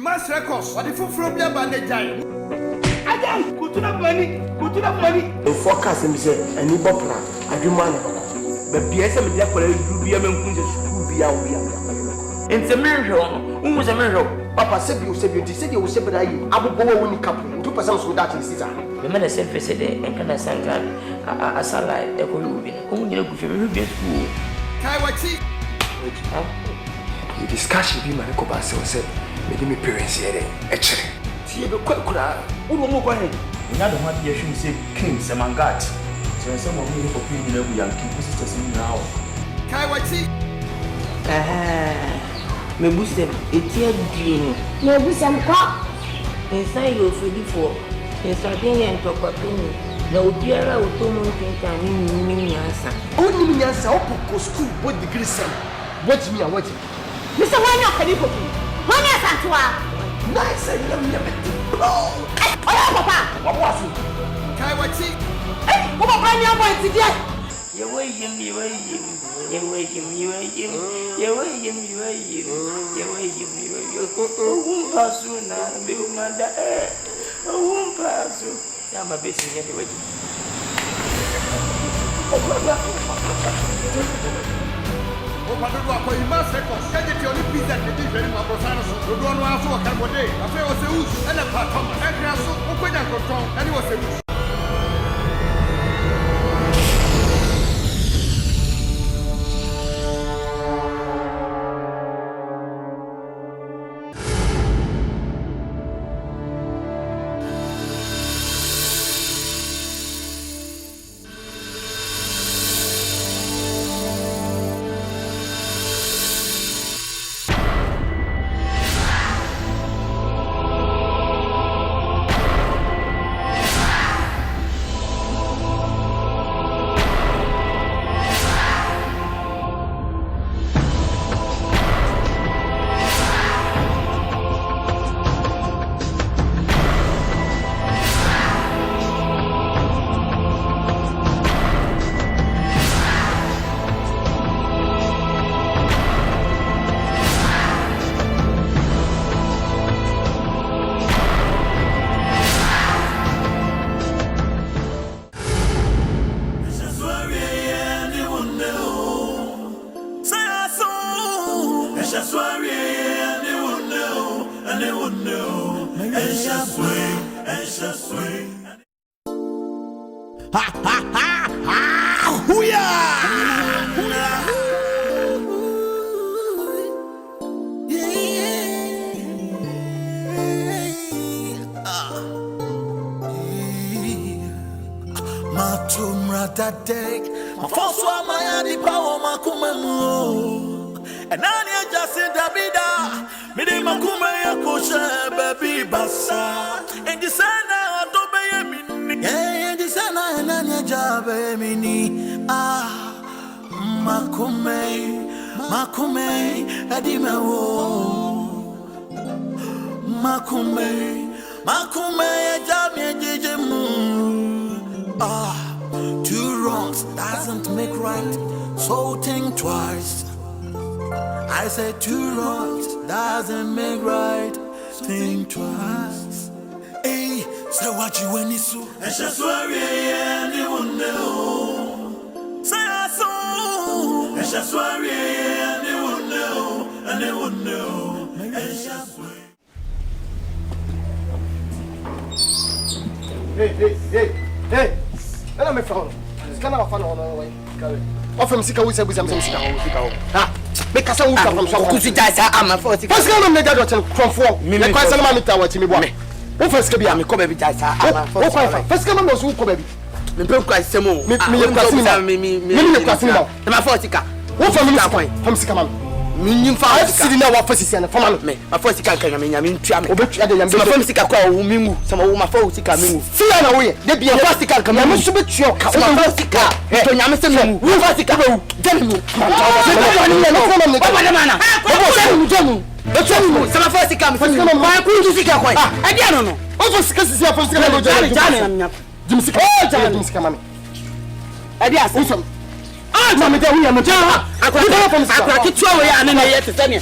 Mass records, what if you from your band? Adam, go to the money. The forecast and say, and you bopper, and you man. But PSM is like you be a man who be out. It's a miracle. Who was a miracle? Papa said you said you will say, but I will go in couple, 2% with that in Caesar. The man said, and can I send a salad, a Ghallywood, only a good school. KWAKU. The discussion be my cobas said, making me parents here. Actually, see the quick crowd. Who will move ahead? Another one you should say, King Samangat. So some of you for people we are keeping sisters in now. KWAKU. Me boostem etia dino me busam kwa inside your food for inside and top of penny na obiara otomo nkan ni nyansa Only nyansa opoko school both degree sem what me and what Mr. Wanya Kadipoki Wanya Santua nice and you oya papa what was it KWAKU. eh wo papa ni abo ntidie you way Pasuna, Biumanda, Pasu, Yama Basin anyway. You must record, get your pizza and the very Mabrosano, the one who also a Carbonate, a fair was a house, and a platform, and also open and control, and it was a house. That day, my first one, my adi power, my kumawood, and I just said Davida, me makumaya kosha, baby bassa, and the sana dobe mini, and the sana and Anya jabe mini, makume, adimawo, makume, jamie jijemu, Two wrongs doesn't make right, so think twice. I said two wrongs doesn't make right, think twice. Hey, say what you want to do. And just worry, anyone know. Say I saw. And just worry, anyone know. And just worry. Hey. I'm a phone. It's kind of fun on the way. Often Sika will say with some Sika. Because I will come from some I'm a 40. What's going on with that from 4? Minute, quite some money tower to me. Who first can be a come every time? First come on those who come every. The book quite some more. Me, my 40 car. What from Sika? Meaning for us, sitting our offices and from me. My first car can mean Tram. Some from Sika call Mimu, some of my 40 coming. See, I know it. There be a first car coming. I'm sure it's your car. I'm saying, who was the car? Some of us come from my couldn't see quite. I don't know. Over 6 years from Sika. Jim's coming. I guess some. Mamma, we are Maja. I could have from Akuapem Twi and then I had to send you.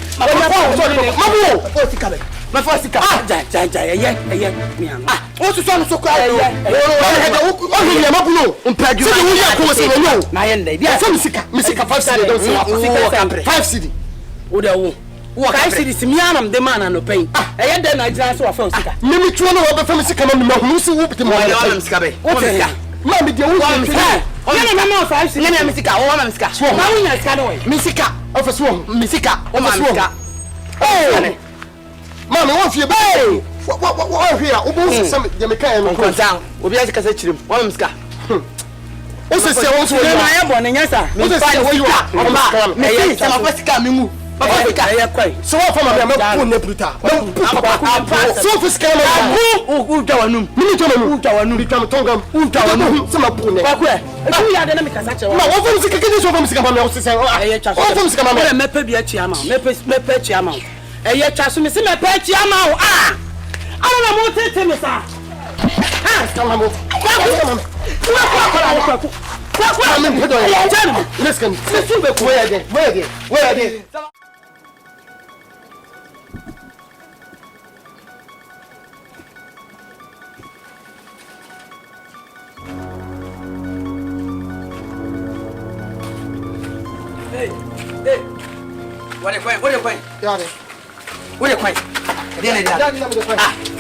My first car. What's the son of so quiet? I see this man, the man, and no pain. I had then I just saw a first. Maybe 2 over from the come on, who's whooped him. What is that? Mammy, the woman, I'm 5 city, Missika, or Missika, Missika, of a swarm, Missika, or Missika. Oh, Mammy, what's your bay? What here? Who some the mechanic comes down? Will be as a cassette, one Missika. What's the same? I am one, and yes, sir. Where you are? Some of us coming. So from a Neputa. So for scam, who down, who become Tongam, who down, some of Pune. We are the name of such a one. What was the condition from Scamano to say, oh, from Scamano, maybe a chiama, maybe a chiama. A yet chasm is in a pet chiama. Ah, I don't know what to tell you, ah, Scamamo. Listen, where are they? Hey, what a point, Daddy. What a point.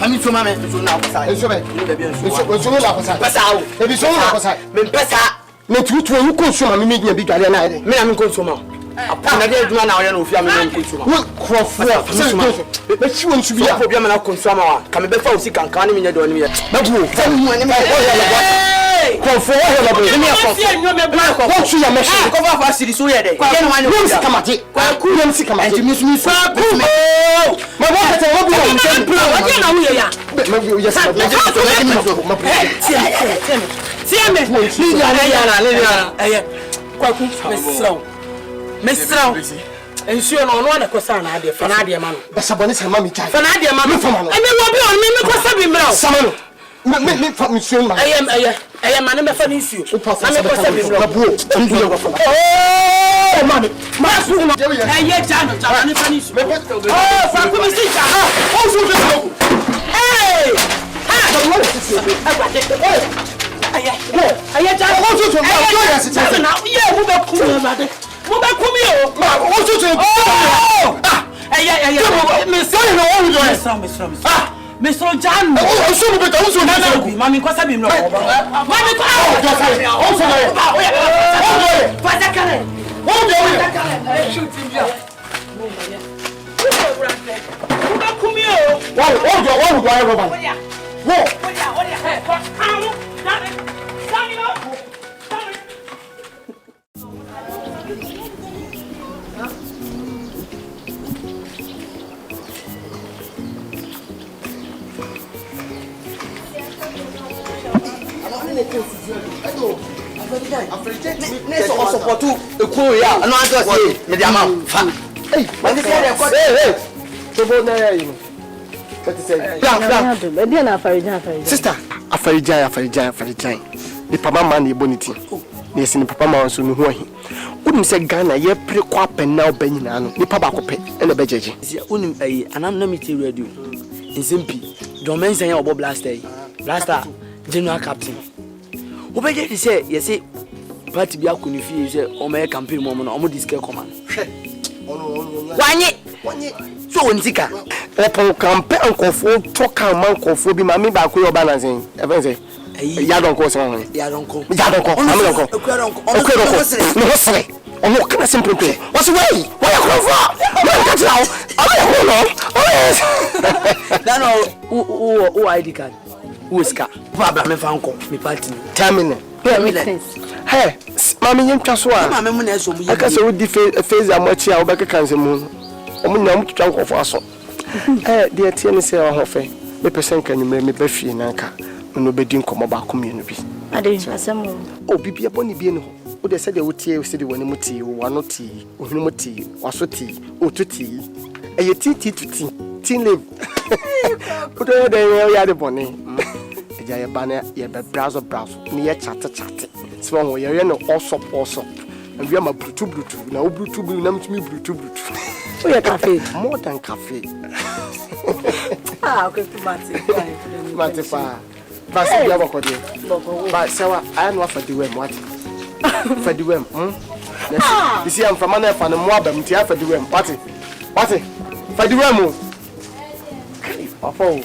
I'm in Mamma, so now, so you consume me, big alien. Me, I'm consumer. I didn't know now, if I'm but she wants to be a problem and consumer. Come before she can come in your door. But you tell me when and she on one of Cosana, dear Fanadia man. But someone is a mammy child. Fanadia man, and then will be on me because I've been now. Someone, I am an MFN issue. I'm a person. Oh, money. And yet, Janet, I'm a finish. Oh, from Commissioner. Hey! I want to now. Yeah, who got cool. Mr. John, Mammy, because I've been Sister, Afarijai. The papa man, the bonity. Yes, in the papa man, so wouldn't say Ghana, ye pre quap and now Benino, the papa and the bejaji. Unim a anonymity radio in Simpi, Domain saying about Blaster, General Captain. Who began to say, yes, say, but to be a confusion or my campaign woman or this care command. One year, so when Zika, Apple campaign uncle for talk a monk or for be mammy back with your balancing. Ever say, Yadon calls on Yadon, and what can I simply do? What's the way? Why are you from? Who ID card? Who is car? Problem if uncle, me party. Terminal. Hey, Mammy, you trust one. I can say, would face a much here, back a cancer moon. I'm to jump off us. Dear Tierney, say, or Hoffe, the person can you make me Beffy and Anka, and nobody come about community. I didn't trust some more. Oh, be a bonny being. Oh, they said they would tell you, said when you tea, or not tea, or no tea, or so tea, or to tea. And you tea to tea, tea live. Put over there, you are the bonny. A banner, you have a browser, near chatter. So you're no also. And we are my Bluetooth, now Bluetooth, now to me Bluetooth. We are cafe, more than cafe. Ah, okay, Matifa. Basi ya wako de. Ba sawa, I know for the way what. For the way, You see I'm from Manu for the Moab, Mtia for the way. What? For the way mo. Afọ.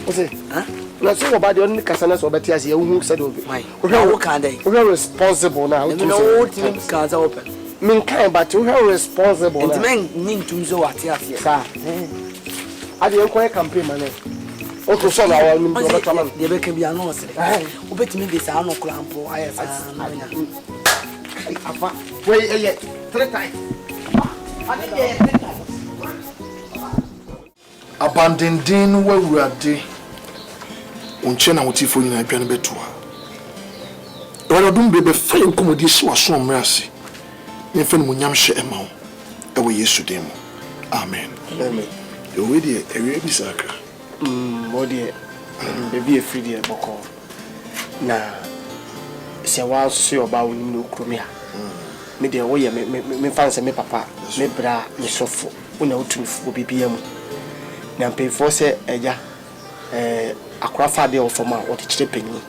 Ose. Huh? Na so about the only kasana so betia se ehun said obi. We are responsible now. We know what you can open. Min kind but we are responsible. It men need to so what here. Sir. I dey enquire campaign man. O to so na wa mi do better man. Dey be can be announce. O betimi dey say no clampo ayesa na. Afa. Wait, 3 times. Abandon where we are day. Unchena utifo ni na piano betua. Wala dum bebe fire nkomodi si waso mrase. Ni fe no nyam hye ema wo. Ewe Yesu dem. Amen. Amen. Yo we dey ewe bi saka. Body baby e free dey boko. Na se wa so oba wo ni okromia. Me dey wo ye me fanse me papa, me bra, me sofo. Una otumfo bibia mu. Na mpefo se eja akrafa de ofoma o te kire panyi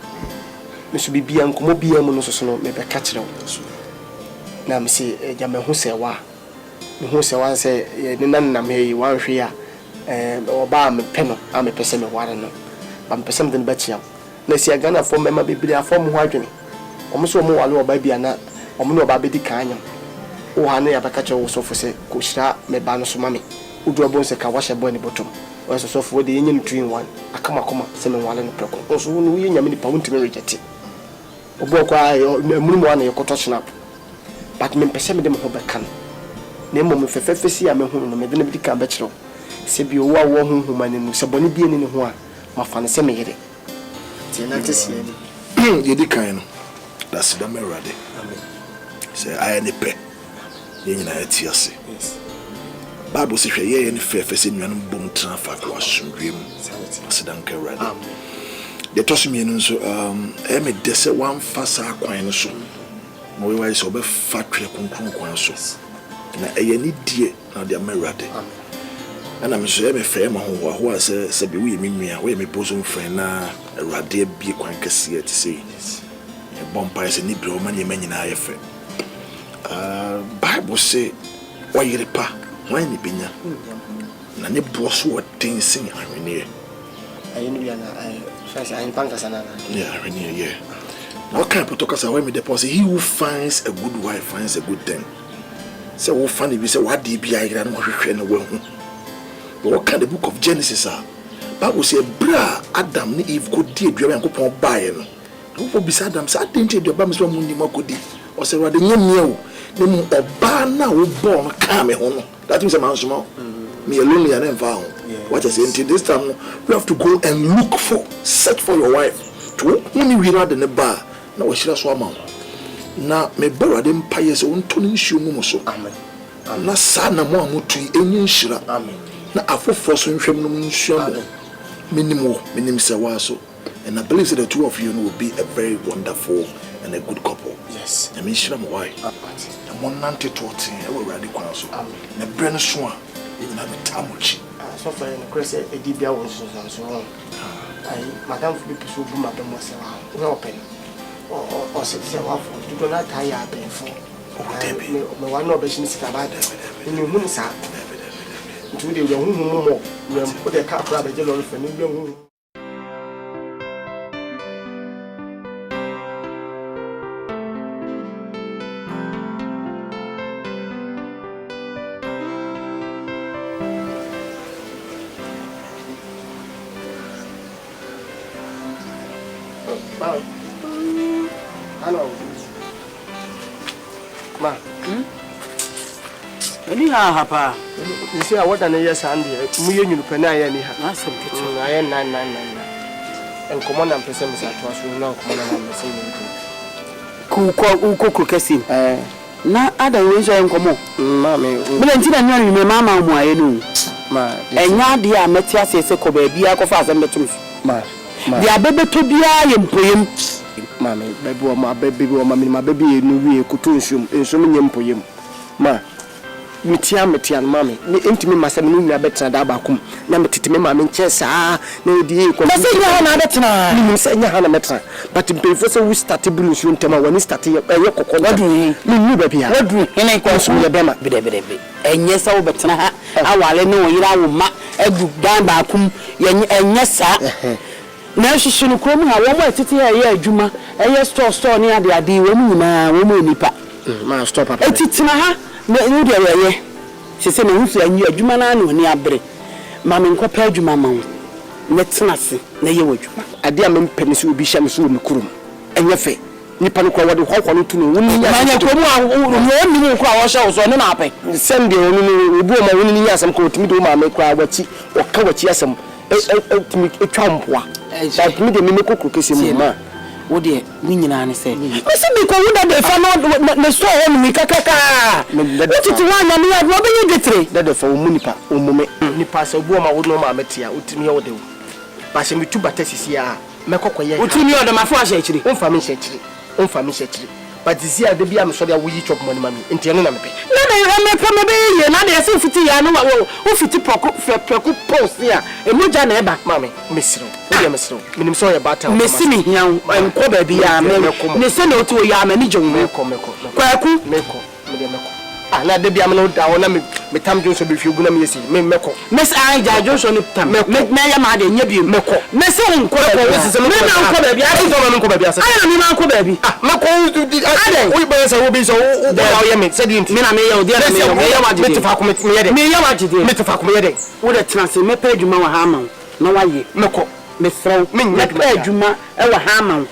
me so bibia nkomo bia mu no so no me be ka kire wo na me se eja me hu se wa se ne nanam he wan hwe a oba me pe no a me pese me ware no ba me pese me den ba chia na si agana fo mema bibia afo mu ho adwene omo so mo wale oba bia na omo no oba be di kanya o ha ne ya ba ka kire wo so fo se ko hira me ba no so mame udu abon se ka wahye bo ni bottom o so fo de yenye ntwin wan akama se me wale no preko o so no ye nyame ni pa wontime reject obo kwa amunu mo na yekoto snap but me pese me de mo ho be kan na mo me fefefesi a me hu no me de na bi kan be kire se bi owo awo hu hu mane no se boni bi ni ho a mafa ne se me yere ti na te sie ni Ye di kan no that's the merade. Amen. Say I any pe ye nyina ya ti ase. Yes. Bible says ye any fefesi nwanum bom transfer ko asundwem asidanka rade. Amen. The toss me no so me dese one fasa kwan no so no we wise obe fatwe konkron kwan so na ni die na de amerade. Amen. And I'm sure me frame ho se be we nua we me bosom friend na rade bi kwan kase ti say e bompa se ni bro man ye manyina ye fe Bible say wa yerepa wan ni benya na ne boso wo den sin ahwene ayi ni ya na first ayi panka sana na yeah ahwene yeah now can put okasa when me deposit he who finds a good wife finds a good thing say wo find be say what dey bi ayira no hwehwe no wo what kind of book of Genesis Bible say bra Adam ni Eve go die aduaba yankopon baaye no wo bisa Adam say atenti aduaba me so mu ni makodi o say wade nyamia wo ne mu oba na wo bo no ka me ho no that means man small me alone ya na mfa ho what I say until this time we have to go and look for search for your wife to when we read the bar na wo shira so ama na me baro de mpaye se won to ni nsuo mu so amen na sa na mo amutu enyi nshira amen na afoforo so nhwem no nsuo mo minim se wa so and I believe that the two of you will be a very wonderful and a good couple. Yes. I mean shira mo why the one nante totin e we ready kwa so na bre no so a e na betamochi so for the cross e di bia wo so ai madam fi bi so bu ma be mo se wa we open o se wa fo do na ta ya be fo o debi me wa no be shi sika ba de ni hu sa ntu de we hu mo we mo de ka akra be je lo fe ni we hu Hello. Ma. Any hapa. You see what an year Sunday. Mu ye nyunu pena ya ni ha. Na sem kitu. Na ye na. En command am pese misa to aso na command am pese ni. Ku kesi. Na ada we so enkomo. Ma me. Me ntina nwa ni me mama mu aye no. Ma. Enya de a meti asese ko ba bia ko fa asem betum. Ma. Dia bebe to bia ye mpoyem. Mama, baby, my baby, my baby, no, we could ensum nyem poyem. Ma, metia mami ntimi masam no nua betena da ba kum na metitime mami nche saa na odi ko Mase nya na betena ni se nya ha na metena but mpefo se we start bulu so ntema wani start ye kokko wadu ni ba bia wadu ene ko so ye bema bede enye sa wo betena ha awale ne wo yira wo ma egu dan ba kum enye sa na hihye no krom ha wo mo atete ye adwuma eye store ne ade wo mu nyina wo mu nipa ma stop papa etitina ha na ni de ye sese na husu anyi adwuma na no ni abre ma me nkopa adwuma ma wo ne tena se na ye wadwuma ade a me mpene se obi hya me so me kurum enye fe nipa no kwa wode hokwo no tunu woni nya ma nya krom a wo ni mu kwa wo hya wo so ne na ape sende woni ni obi o ma woni ni asem ko timi do ma me kwa wachi o ka wachi asem timi etwa mpoa timi de me kokro kese mu ma wo de ni nyina ne se mese bi ko wo da de fa no ne so ho mi kakaka titi wa nya mi ado obenye detre dede fa omu nipa omume nipa se obu o ma wo no ma metia otimi ye wo de wo ba se mitu bata sisi a mekokoye otimi odo ma fo ahye akiri onfa me hye but this year de bia me so de wo yi chop money mami enti no na mepe na me pa me be ye na de se fiti ya no wo fiti poko post ya emoja na eba mami mesiro wo de mesiro minim so ye bata mesi mi hia enko ba bi ya me se na otu ya ma ni jonwo meko kwaku meko na de bia me no da wona me tam jonso be fiugu na me yesi me meko mes ai ja jonso ni tam me ya ma de nya bi meko mesi nko ba wo sese me na nko ba bi ai do ma nko ba bi asa ai na mi ma nko ba bi meko wo ba sa wo bi so wo da ye me se di me na me ya odi na me ya wa de me tefa ko me ye de me ya wa de me tefa ko me ye de wo de trans me pa adwuma wa ha ma na wa ye meko me frau me pa adwuma e wa ha ma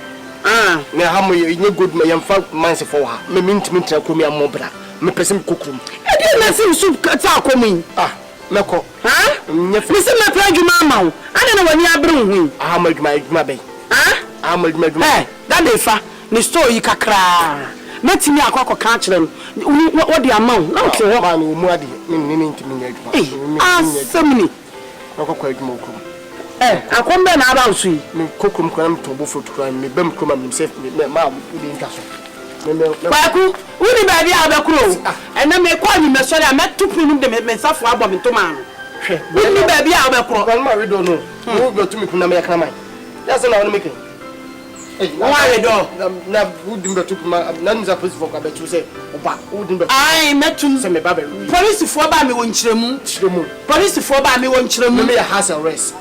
na ha mo ye good me yamfa manse fo ha me mintimi tra ko me amobra me person kokrum e di na sim soup ta komi meko me se me pa adwuma ma wo ade na wani abre hu ma adwuma be ma adwuma that dey fa ni store yi kakra metimi akwa kan kire no wo de amaw na o te ho ba ni mu ade ni ntimi adwuma asemni akwa adwuma kokrum akombe na aba osu yi me kokrum ko na mtobo foto kra me bem kroma me se me ma udi ntaso KWAKU uni ba bi abekuro ena me kwa ni me sori a metupu ni de me safo abo me to ma no uni ba bi abekuro kan ma redo no wo go to me kuna me yakna mai ya se na woni meke wa redo na udi mbe tupu ma na nza police for ka betu se oba udi mbe ai metum se me ba be police fo ba me won kiremu police fo ba me won kiremu me ya house arrest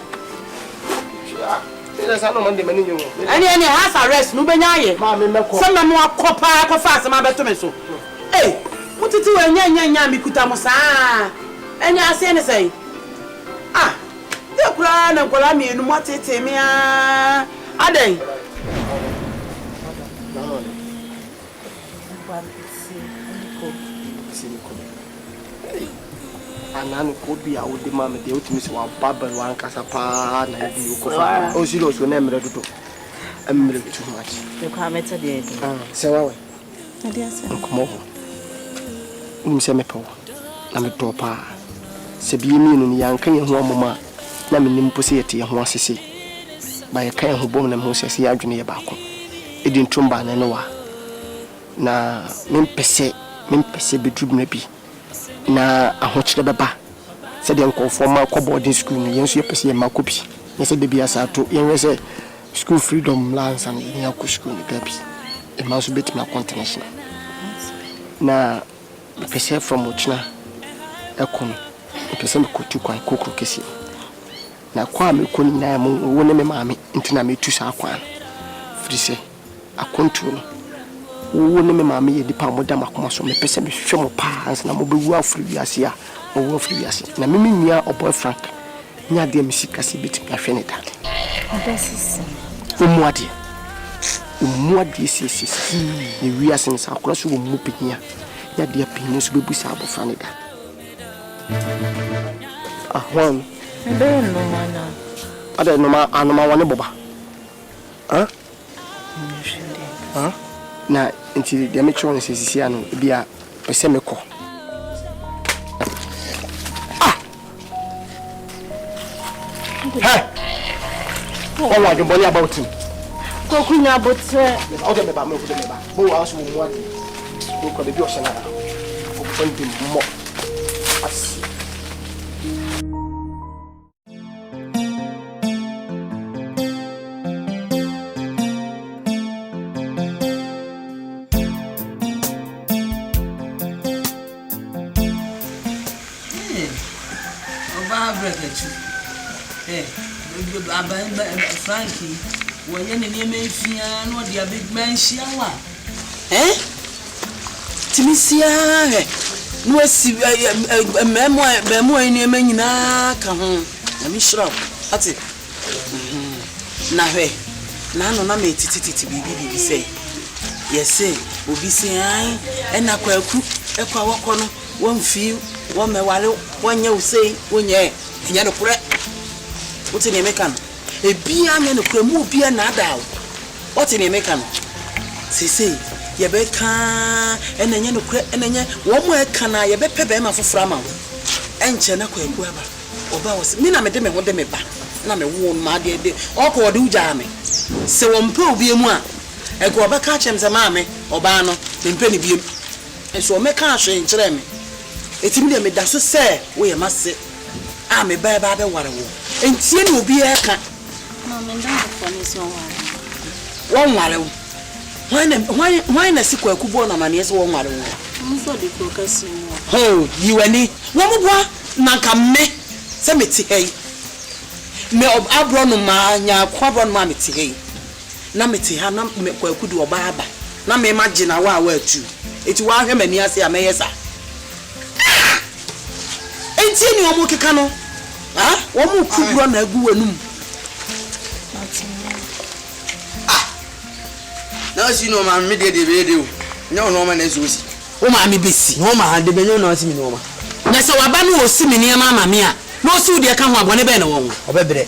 any house arrest no benya ye some na mo akopa akofa asema beto me so mutiti we nya mi kuta mo saa enya ase ne sei de kura na kura mi enu motete mi aden ananu ko bi a wodi ma me de otimi se wa babel wan kasa pa na bi ko fa o si lo so na emre dodo emre too much de kwa meta de se wa we ade ase ko mo ho se me pa na me to pa se bi mi no ni yan kan ye ho amoma na me nim pose yete ye ho asese ba ye kan ho bom na me ho sese ya adwene ye ba ko edin tumba na no wa na me mpese bedrum na bi na ahokyere beba se de nkofo ma ko boarding school no yenso yepese ye makopi ne se de bia sa to yenwe se school freedom lands and ya ko school ni gabi e ma so beti na international na pese from ochina ekon pese ko tu kwan kokro kesi na kwa me ko ni na mo woni me maame ntina me tu sa kwan frise akontu no woni me maame ye dipa mo da makoma so me pese me hwe mo pa na mo bewu afri wiase a mo wu afri wiase na me nya oboy frank nya de me sika se beti me ahwe ne da adasisi umuadi sisi ni wiase ne sa akora so wo mu pinya nya de pinya so bebu sa abofra ne da ahwan ebe no mana ada no ma anoma woni boba na nti de me chon sisi ano bia pese me ko oh what you body about him kokunya botre o de me ba bo aso mo adi ko ko be bi o sena o fondi mo Frankie, when you name me Fiano, the big man, Shiawa. Timisia, no, see a memoir in your menina, come home. Let me shrub. That's it. Now, hey, none of me to be say. Yes, say, will be saying, and AKWAKU, AKWAKU, one feel, one may one you say, when you're correct. What's in American? A beer and a cremo beer nada. What's in American? Say, Yabeka and then you crack and then one more can I bet Pebema for Frama and Chenaco Oba was Mina Medeme what they may back. Name a wound, my dear, or do jammy. So on pro be moi. A go back catch him the mammy, Obano, then penny beam. And so make a change them. It's immediately that's to say, we must say, I'm a baby water. And Tien will be a cat. One water. Why na sikwa kubona maniese wo nware wo mfo de kokasi mo oh yiwani wo mobwa na ka me se meti hei me abro no ma nya kwabro no ma meti hei na meti ha na me kwaku de obaaba na me imagine wa atu eti wa hwe mani ase ameyesa enti ni omo keka no ha wo mu kubro na agu wanum now see no man me dey video no no man ezusi o ma me besi no ma de benyo no asimi no ma na se waba no osimi ne ma me a no su de ka ho abone be na won obebre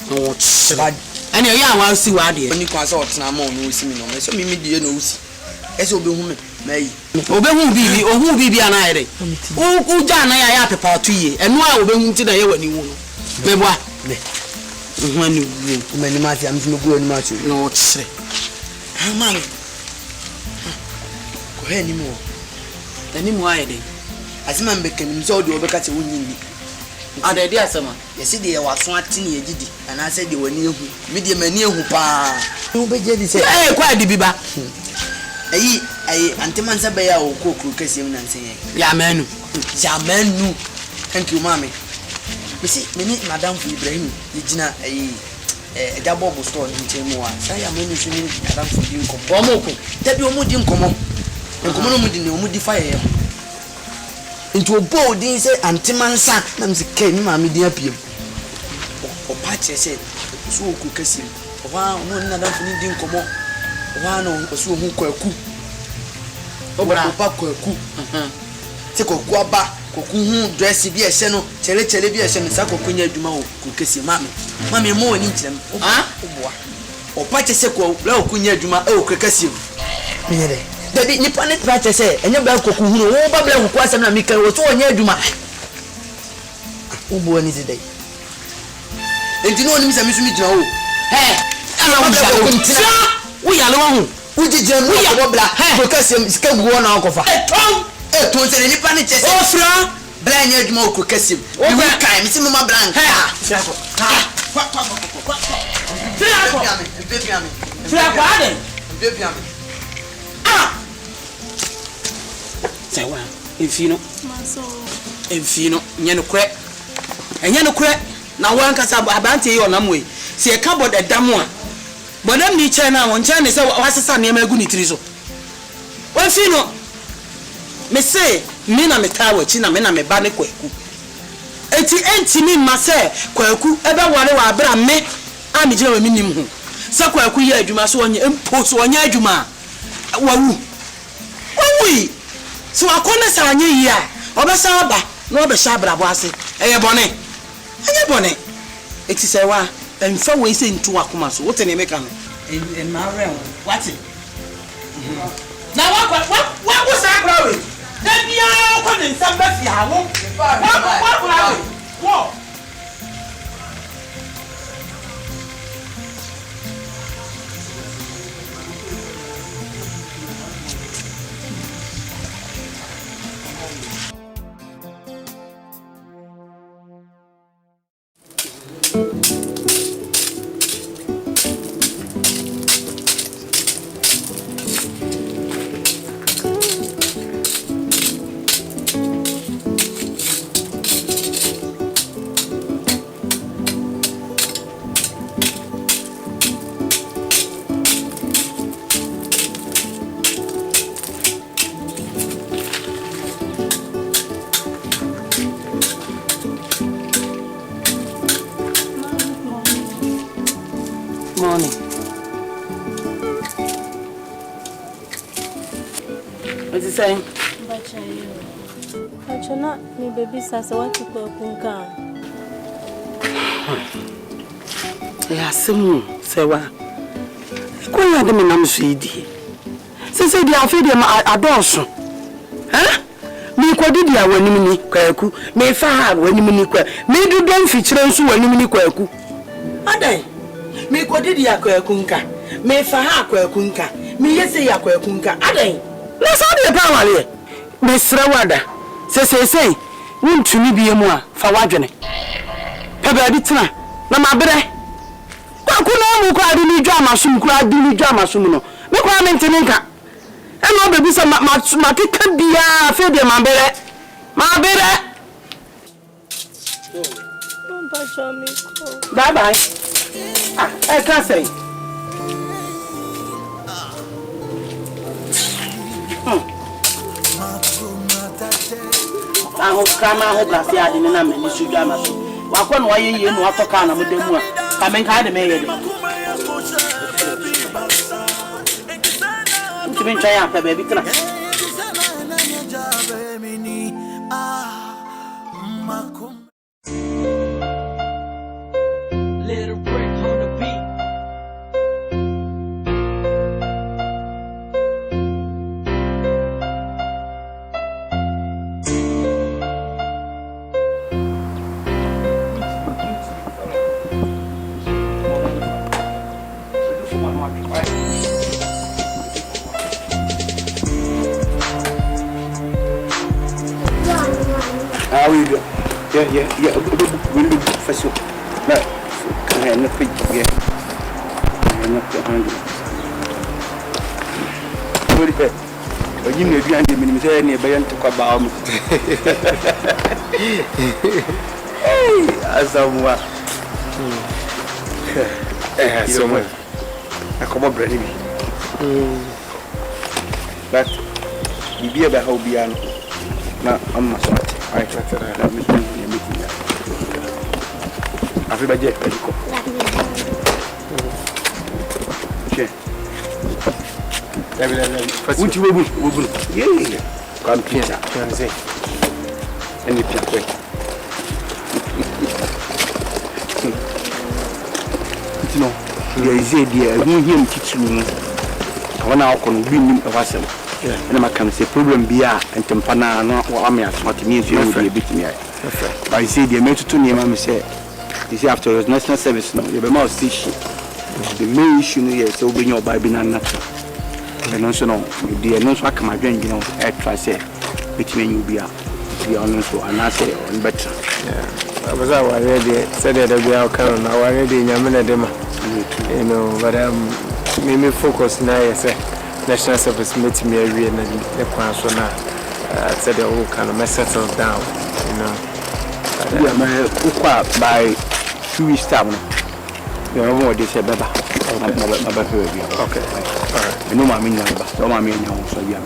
no chira ani ya wa si wa de ni kwa se otena ma no osimi no me so me die no osi ese obehu me mai obehu bibi ohu bibi ana ayere u ja na ya pepa otuye eno a obehu nti na ye wani wu no me boa me nhwani wu me ni ma ti am ti me gu ani ma tu no chire Mami. Ko he ni mo. Ani mo ayede. Asima mbeke ni mzo de obeka te wonyini. Ada de asema. Yesi de ye waso atini ye gidi. Ana se de wani ehu. Me de mani ehu pa. Wo beje di se. Kwa di biba. Ayi anteman se be ya o kokuru kase mu nanse ye. Ya MANU. Ya MANU. Thank you mami. Mesi me ni madam Ibrahim yigina double store in Temoa. Say, I'm only shooting Adam for you. Comomoko. Tell you Mudim Common. And Commonumudi no modify into a BOADI say Antimansa. Nam's came, Mammy dear Pim. Or Patch said, so cookasim. One another for needing Common. One or so who KWAKU. Over KWAKU. Take a guaba. Koku dress bi ehye no chele bi ehye no sako kunya aduma o kokesi mami mo ni nkyem oboa opa chese ko la okunya aduma e okekesi meyere dedi nipa ne tra chese enye ba koku hu no wo ba bla koku asem na mika wo so onya aduma oboa ni zidai enti no oni misami sumi gina o ala wo ja ko ntina wo ya le wo hu wo jije no wo bla kokesi sika guo na akofa to say ni pani chese o fra blank aduma o kokesim you kai mi mama blank fra say wa enfino nya no kre enya no kre na wan kasa abante yi onam we se e ka bod edam a bodam ni che na won che ne se wasesa ne ma agu ni tiri so enfino me say me na me tawo chi na me na me ba ne KWAKU enti mi ma say KWAKU ebe ware wa abra me a me gina wa minim ho se KWAKU ye adwuma so onye empo so onye adwuma wawu so akone sa anye yi a obesa aba na obesha abra bo ase eye bone eti say wa emfa we say ntu akoma so wote ne meka no en ma re what na wa go sa abra we Debia ko ne nsamba fi hawo. Wo. What is saying? But you're not me, baby, says what to go punka. Yes, say what? Quite a minimum sweetie. Since they are feeding my adults. Huh? Me quadidia when you mean kwaku, me far when you mean quack, me do don't feature when you mean kwaku. Ade, me quadidia quakunka, me far quakunka, me yes say quakunka. Ade, let's have the power. Miss Rawada, say, won't you be a more for wagene? Pebaditna, no my brother. Wakuna mukadi drama, some crowd drama, sumo. Me comment in Inca. And no baby, some market can be a fed my better. My better. Bye bye. I can't say. I hope Kama has the name and SUSUBIRIBI. Wakon, why you know what to kind of the moon? Coming kind of made. To be trying to baby. Little brick on the beat. How are you doing? Yeah. We'll do first. No. Can I not pick? Yeah. I'm not the hungry. What is that? You may be under me, say, any bayan to come about. Hey, ASAMOAH. ASAMOAH. I come up ready. But you be about how be an. Now, I'm not sorry. I try to let me meeting. I feel like Jack. Okay. What you will do? Yeah. Come here. Can say anything quick. You know, there is a dear, I won't hear him teach you. I want to open a vessel. And I can say problem be and tempana no what means you will be a bit me. I say the method to name say you see after national service now you be more station. The main issue is so bring your Bible and natural. And also no the no so come again you know I try say between you be honest and I say on better. Yeah. I was already said that we are coming already in Yamina demo. You know, but me focus now say national service meet me every and the question said the whole kind of settle down, you know. Yeah, by 2 weeks time. You know what they say, Baba. Okay. Alright. You know my meaning, so my meaning, so you are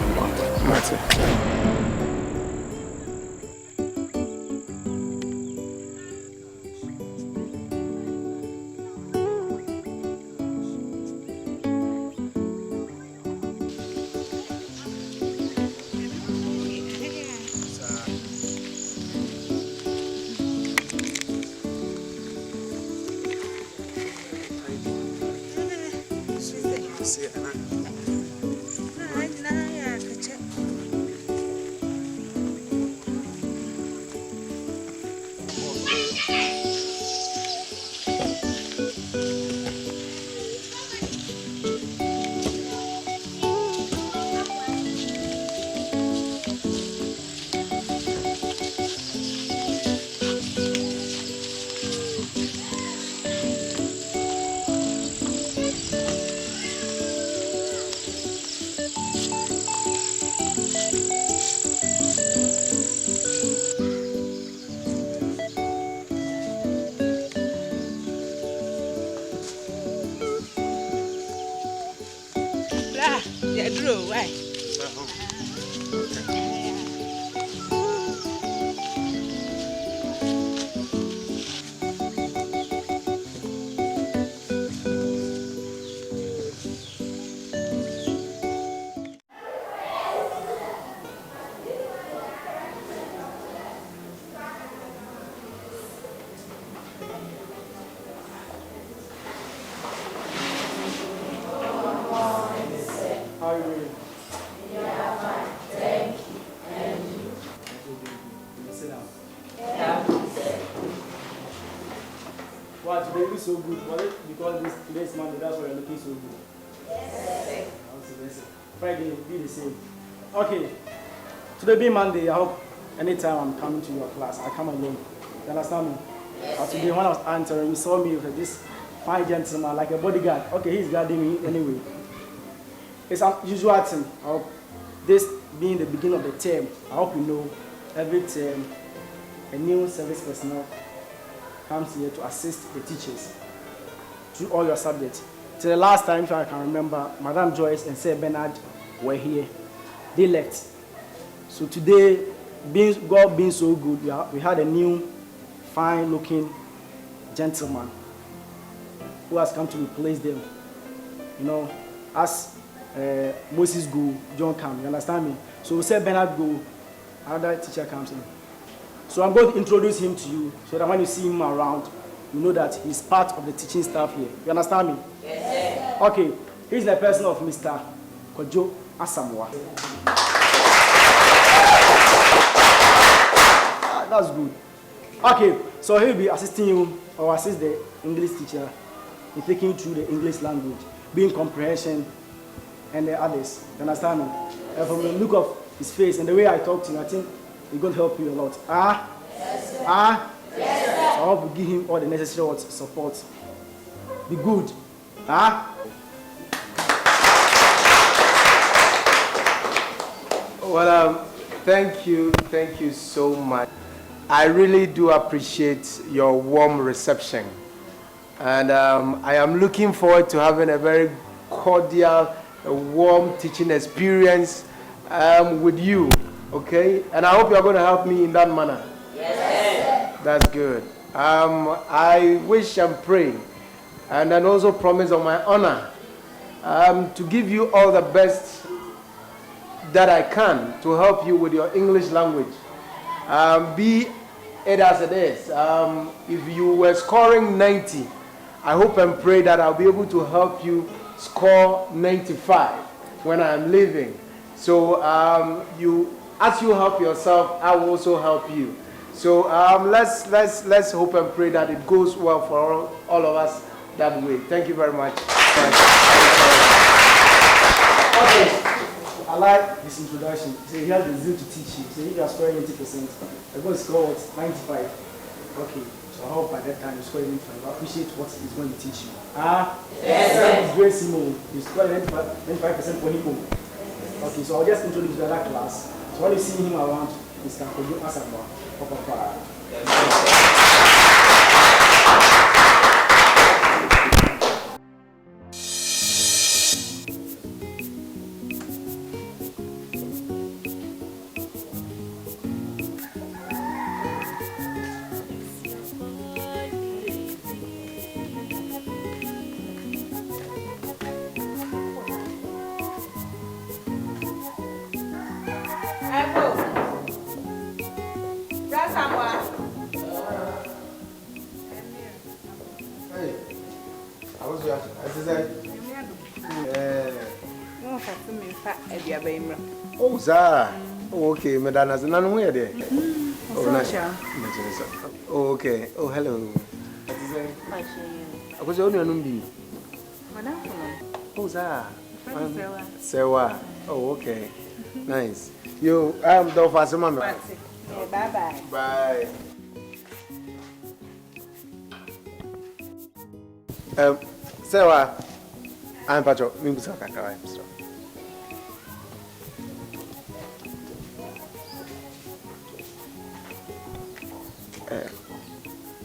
How are you doing? Yeah, fine. Thank you. And you? Sit down. Yeah. Wow, today is so good. Was it because today's Monday, that's why you're looking so good? Yes. Friday, be the same. Okay. Today being Monday, I hope anytime I'm coming to your class, I come alone. You understand me? Yes. But today when I was answering, you saw me with this fine gentleman, like a bodyguard. Okay, he's guarding me anyway. It's an usual thing. I hope this being the beginning of the term, I hope you know every term a new service personnel comes here to assist the teachers through all your subjects. Till the last time, if I can remember, Madam Joyce and Sir Bernard were here. They left. So today, God being so good, we had a new, fine-looking gentleman who has come to replace them. You know, as Moses go, John come. You understand me? So Sir Bernard go, another teacher comes in. So I'm going to introduce him to you so that when you see him around, you know that he's part of the teaching staff here. You understand me? Yes, sir. Okay, he's the person of Mr. Kojo ASAMOAH. That's good. Okay, so he'll be assisting you or assist the English teacher in taking you through the English language, being comprehension and the others. You understand me? And from the look of his face and the way I talk to him, I think it's going to help you a lot. Yes, sir. Yes, sir. So I hope you give him all the necessary words of support. Be good. Well, thank you so much. I really do appreciate your warm reception. And I am looking forward to having a very cordial, warm teaching experience with you, okay? And I hope you are going to help me in that manner. Yes, sir. That's good. I wish and pray, and then also promise on my honor, to give you all the best that I can to help you with your English language. Be it as it is. If you were scoring 90, I hope and pray that I'll be able to help you score 95 when I'm leaving. So as you help yourself, I will also help you. So let's hope and pray that it goes well for all of us that way. Thank you very much. Okay. I like this introduction. So he has the zeal to teach you. So if you are scoring 80%, I'm going to score what? 95. Okay. So I hope by that time you score 85. I appreciate what he's going to teach you. Yes, sir. Great Simon. You scored 95% for him. Okay, so I'll just introduce the other class. So when you see him around, Mr. Kojo ASAMOAH. Oh, sir. Oh, okay, Madam, as none where there. Oh, nice. Oh, okay. Oh, hello. I was only on me. Oh, sir. Sewa. Oh, okay. Nice. You, the officer, Mama. Bye-bye. Bye. Sewa. I'm Pacho. Mimbusa Kakawai.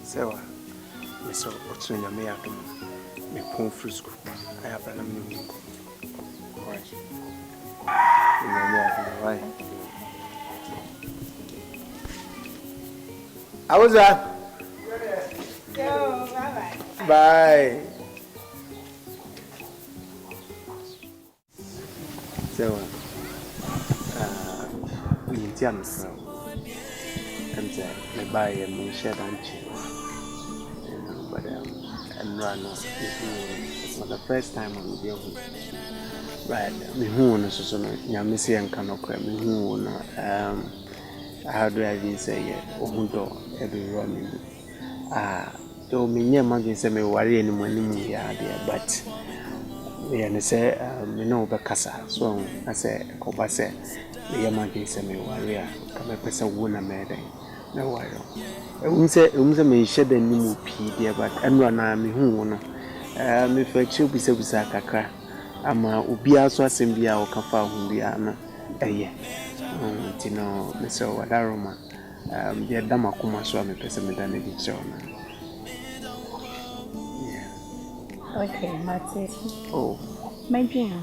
Sewa, Mr. Otsunya may have me pon free school. I have an amazing. Right. How was that? Bye. Bye. Sewa, we jam so. And I buy a shed and chill. But I'm not. It's not the first time I'm with you. Right, me who no so no nyamisi en kanokra me who no how do I even say it ohudo every running so me nyama gi say me worry any money ya there but me say me no be kasa so I say ko ba say me nyama gi say me worry ka me pesa wo na me den na worry say me share the ni mu pi there but enro na me who no me fa chi bisa kakra ama obi aso asembia o kafa hu bia na eye tino me so wadaroma dia dama kuma so me pese me dane di chona yeah okay mate oh my dream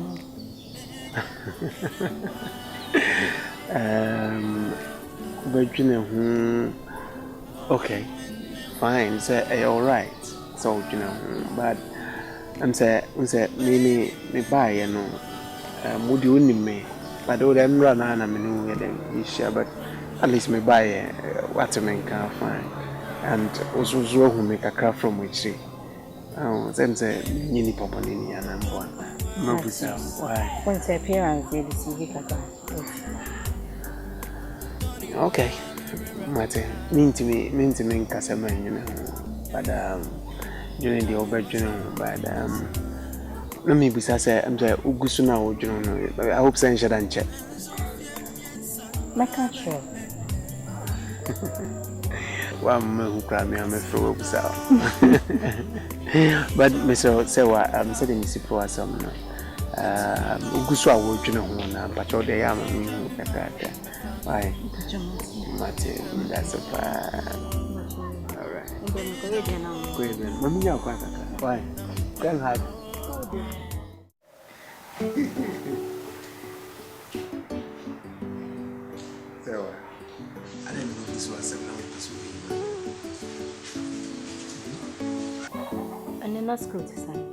but you know okay fine so all right so you know but I'm say me buy no mudi uni me but all them run na me no them share but at least me buy what me can find and also who make a craft from which them say nyini papa ni ana mbwa mabusa why once appearance the CV kaka okay mate minti me nkasema nyina but during the overjourney but let me be say I'm say ugusuna ojono I hope say shadan check my country wa me who cry me am for busa but me say wa say the musical asam no ugusu awojono ho na but all the yam me kaka why mate that's a all right good mami ya kwa kaka why can have so I didn't know this was a now this week and then let's go to sign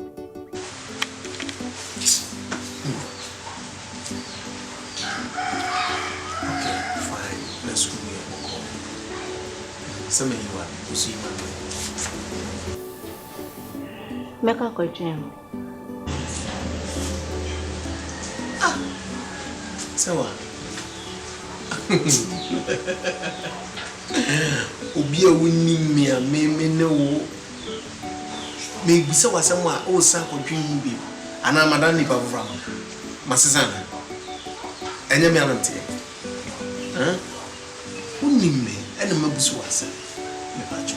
okay fine let's go here some you are you see man make a question so obi a woni me a me ne wo me bi se wasem a o sa kodwin bi ana madan ni bavra masesana enye me anante woni me ene mabusu wasa me bacho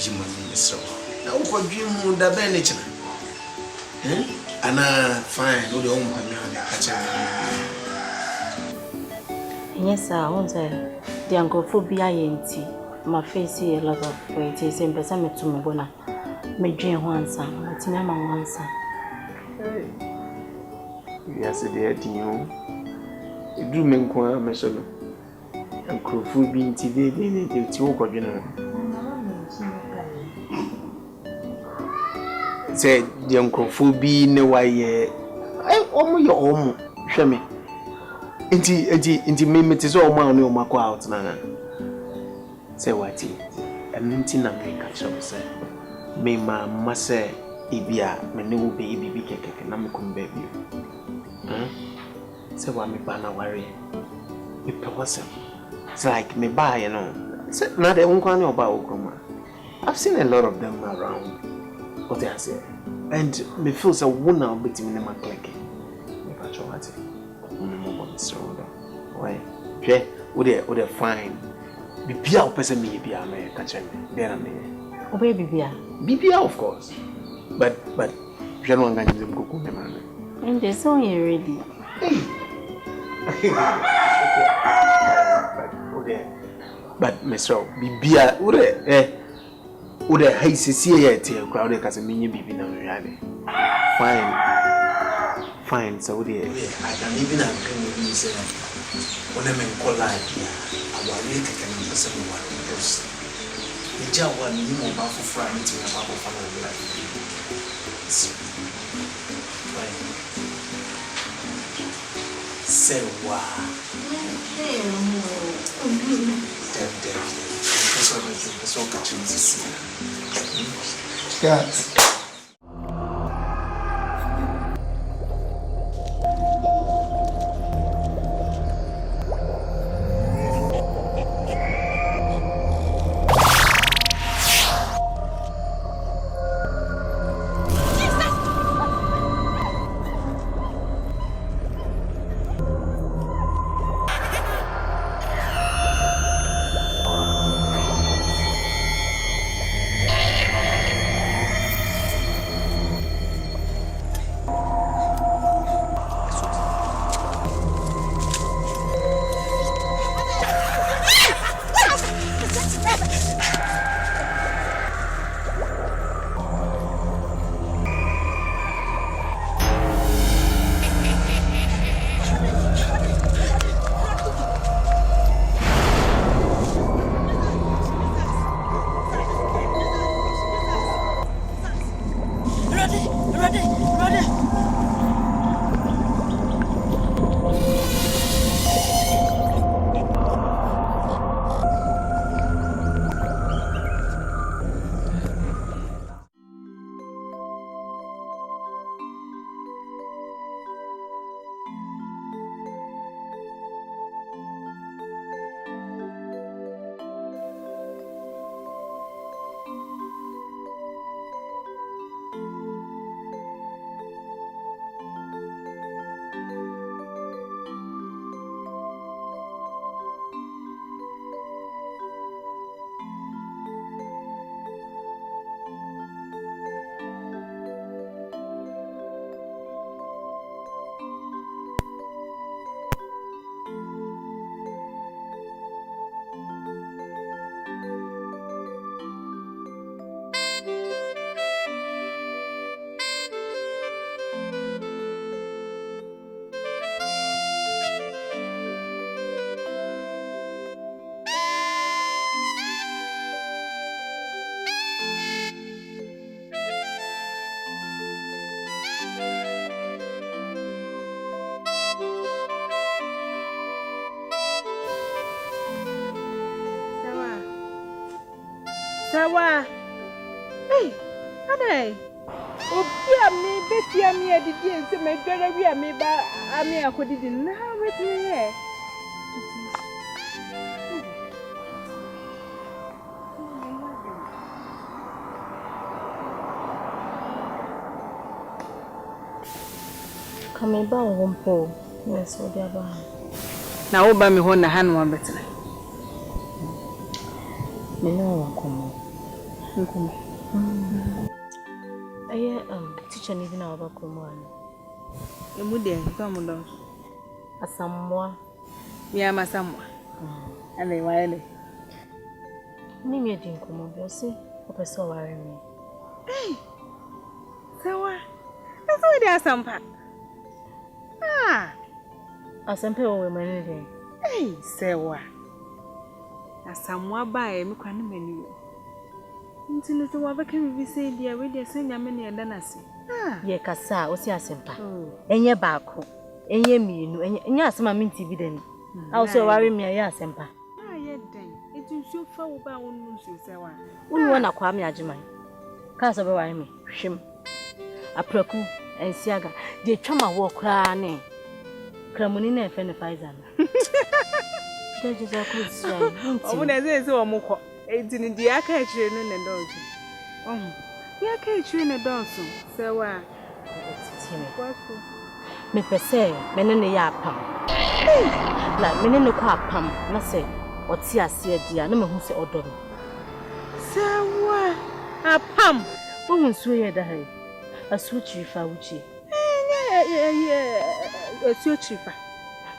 yima me so na wo kodwin mu da ben ne china ana fine no de o mpa me ade acha yes I want the angophobia yenti my face a lot of weight is in person me to me bona me dream once and tina ma once yes the dio edu me nko me so no angophobia nti de ti wo kodwena say the angophobia ne waye omo ye omo hwe me Inti me tizo o ma o makwa out na say what nti na me ka show say me ma say ibia me ne wo be bibi keke na me kom baby say wa me ba na worry me pe wase it's like me ba you know say na de unkwa ne oba okoma I've seen a lot of them around what they say and me feel so one now bit me ma click me pa show what so why je wo de fine bibia o pese me bibia me ka che me there na me o be bibia of course but je no anga nyim ko me man and the song you ready but me so bibia wo de hai sisi ye te kwa wo ka se me nyi bibi na me yale fine so I don't even have to say when I'm in college I will make a kind of person one because the job one you know about for Friday to have about family life say wow that's what catching this Sawa. Hey, Ade. Obia me betia me adidi ense me dwara wi me ba ame akodidi na wetin here. Kame ba wompo. Yes, what dia ba. Na wo ba me ho na hanu abetena. Me no wankomo. Nkomo. Aye teacher ni na ba komo an. Emu de to mo do. ASAMOAH. Mi ama ASAMOAH. Ale wa ele. Ni me din komo bi se o pese o ware mi. Eh. Sawa. Eso we de asampa. Ah. Asante o we mani de. Eh, sewa. ASAMOAH ba e mi kwa no mani. Ntino so wa beka mi say dia we dia say nyame ne eda na se. Ah. Ye kasa o si asempa. Enye baako. Enye mienu. Enye asema mi TV den. A o so ware mi aye asempa. Ah, ye den. Etu so fa wo ba wonu nso sewa. Unu wona kwa mi agiman. Ka so be ware mi. Hwem. Apraku ensiaga. De twama wo kra ne. Kramuni na efe ne Pfizer. Jeje za ku sia. Omo na ze o mo kọ. Enti ni dia aka achire no ne dọọso. Dia aka achire ne dọọso. Sewa. KWAKU. Me pese me ne ya apam. La me ne ko apam na se oti ase dia na me hu se odo no. Sewa. Apam. Wo hu so ye da hai. Asu chifa wuchi. Asu chifa.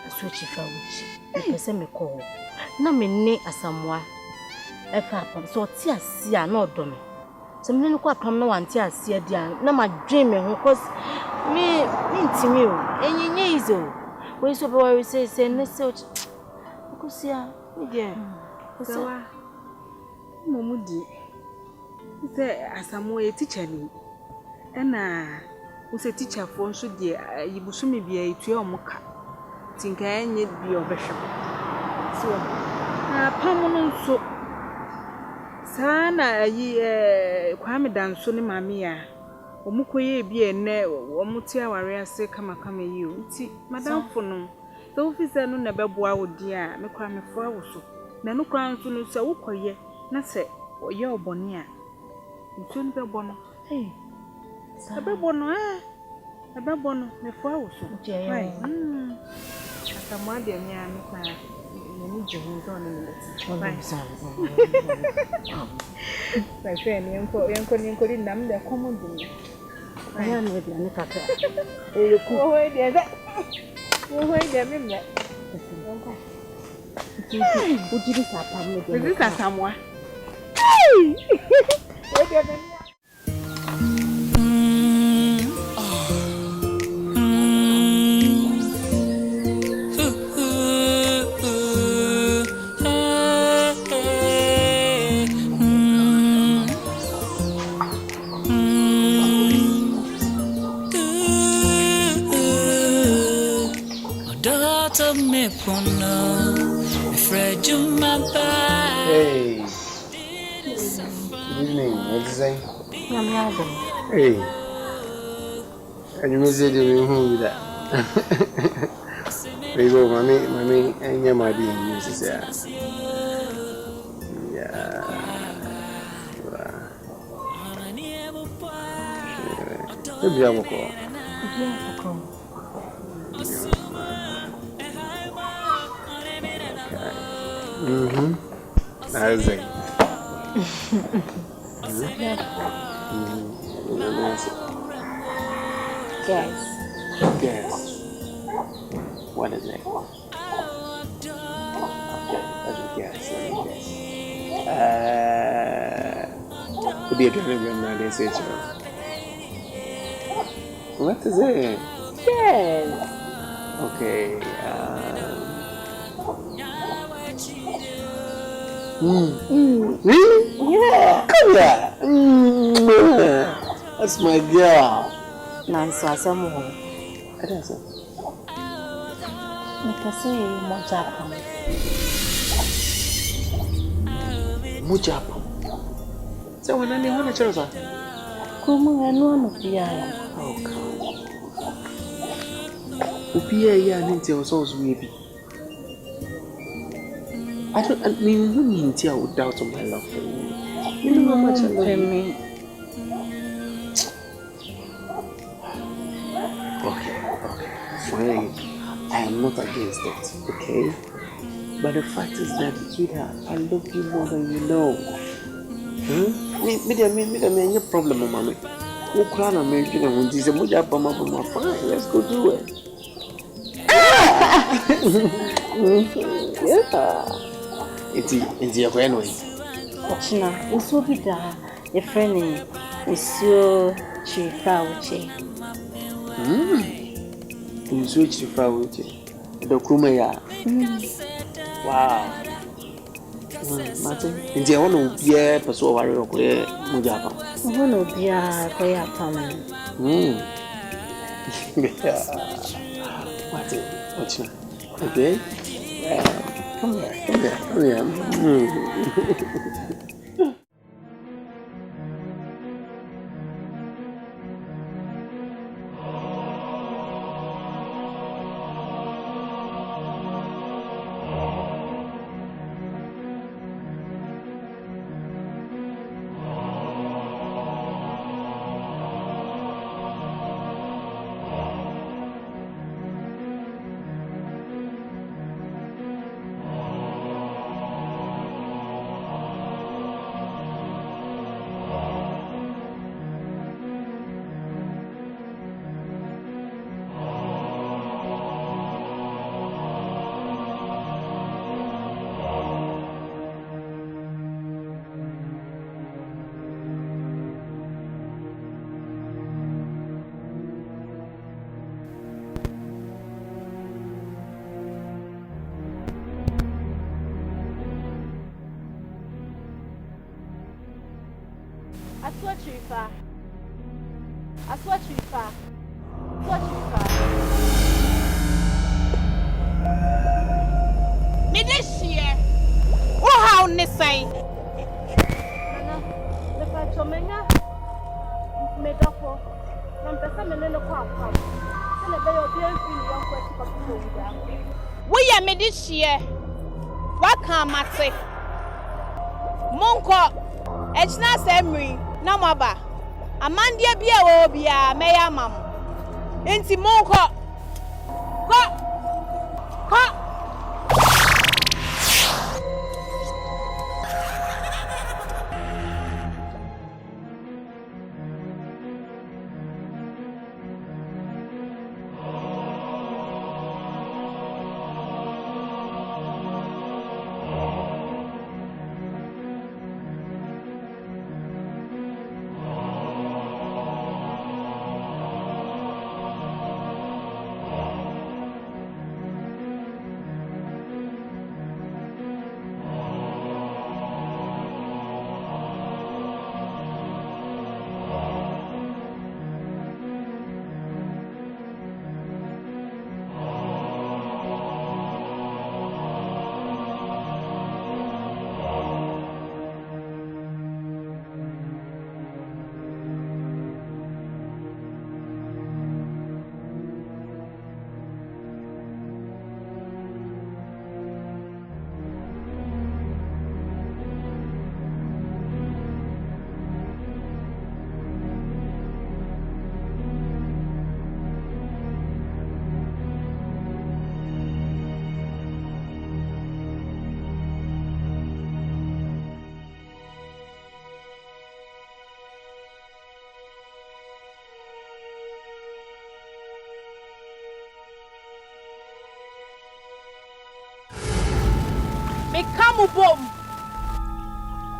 Asu chifa wuchi. Me pese me ko. Na me ne ASAMOAH. Efa apam so oti ase a na odo me. So me ne ko apam na wanti ase dia na ma dream me ho cause me ntimi o enyenye izo we so be worry say ne se kusia me dia Sawa momudi say ASAMOAH teacher ni na wo say teacher for nso dia yibusumi bia etua omuka tinka enye bi obehwe so apam no nso sana yi kwame danso ne mami ya omukoye bi ene omuti aware ase kama yi o nti madam fo no so officer no na beboa wodi a me kwa me fo awoso na no kwa nso no se wokoye na se oye obone a nso no bebo no abebo no abebo no me fo awoso ASAMOAH de me a me kwa ni jehu zo no me leti ni enko di nam de komo dum aya no de ani kaka ku wo de me me ujiri sa pam me de this ASAMOAH wo de me Hey. Good evening. What is it? Hey. And you miss it who with that? We go, mommy, and your mother uses that. Yeah. Maybe I will call. That's it. Guess. What is it? Guess. Could be a telegram now, they say so. What is it? Yes. Okay. Really? Yeah. Come here. That's my girl. Nancy ASAMOAH. I don't know. Nikase mojapam. Mojapam. So when I want to tell us, come on, no, Pia. Oh, Upia, yeah, and tell us also maybe. I mean, who means I would doubt on my love for you? You know how much I love you. Okay, fine. I am not against it, okay? But the fact is that, sweetheart, I love you more than you know. Me, no problem, mommy. Who cry on me? You know, this is a fine. Let's go do it. Yeah. It's your friend. Ochina, uso bida, your friend, Monsieur Chifauche. You switch to Fauche. The Kumaya. Wow. Martin, and the one who be a person warrior of Mujapa. One will be a prayer family. What's okay? Come here. Mate Monko Echna Semri Namaba Amandia Bia Obia Meya Mam Enti Monko Ko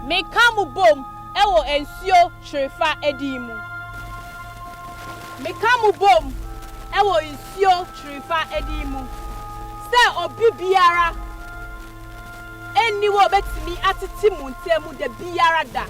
Mekamu bom ewo ensio hwerefa edimu Mekamu bom ewo ensio hwerefa edimu se obi biara eni wo betimi atete mu ntemu de biara da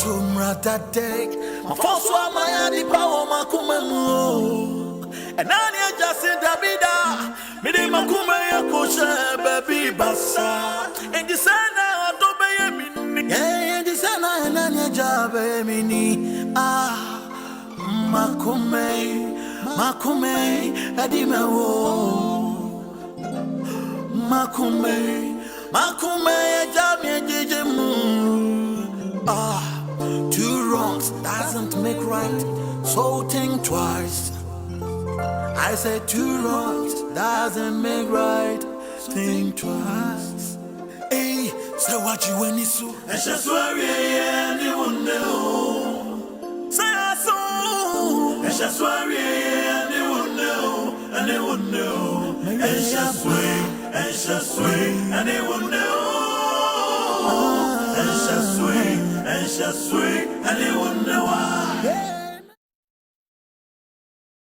Tumra that day, my first one, my adi power, my kumemu. And I just said, Davida, Midi Makuma, Kosha, baby, Bassa. And the sana, don't be a yeah, the sana, and Anya Jabe, mini. Ah, Makume, Adimawo. Makume, Jamie, Jijimu. Ah. Two wrongs doesn't make right, so think twice. I said two wrongs doesn't make right, think twice. Hey, say what you want to do. I just worry anyone know. Say I saw. I just worry anyone know. I just wait, anyone know. And just sweet, and they wonder why.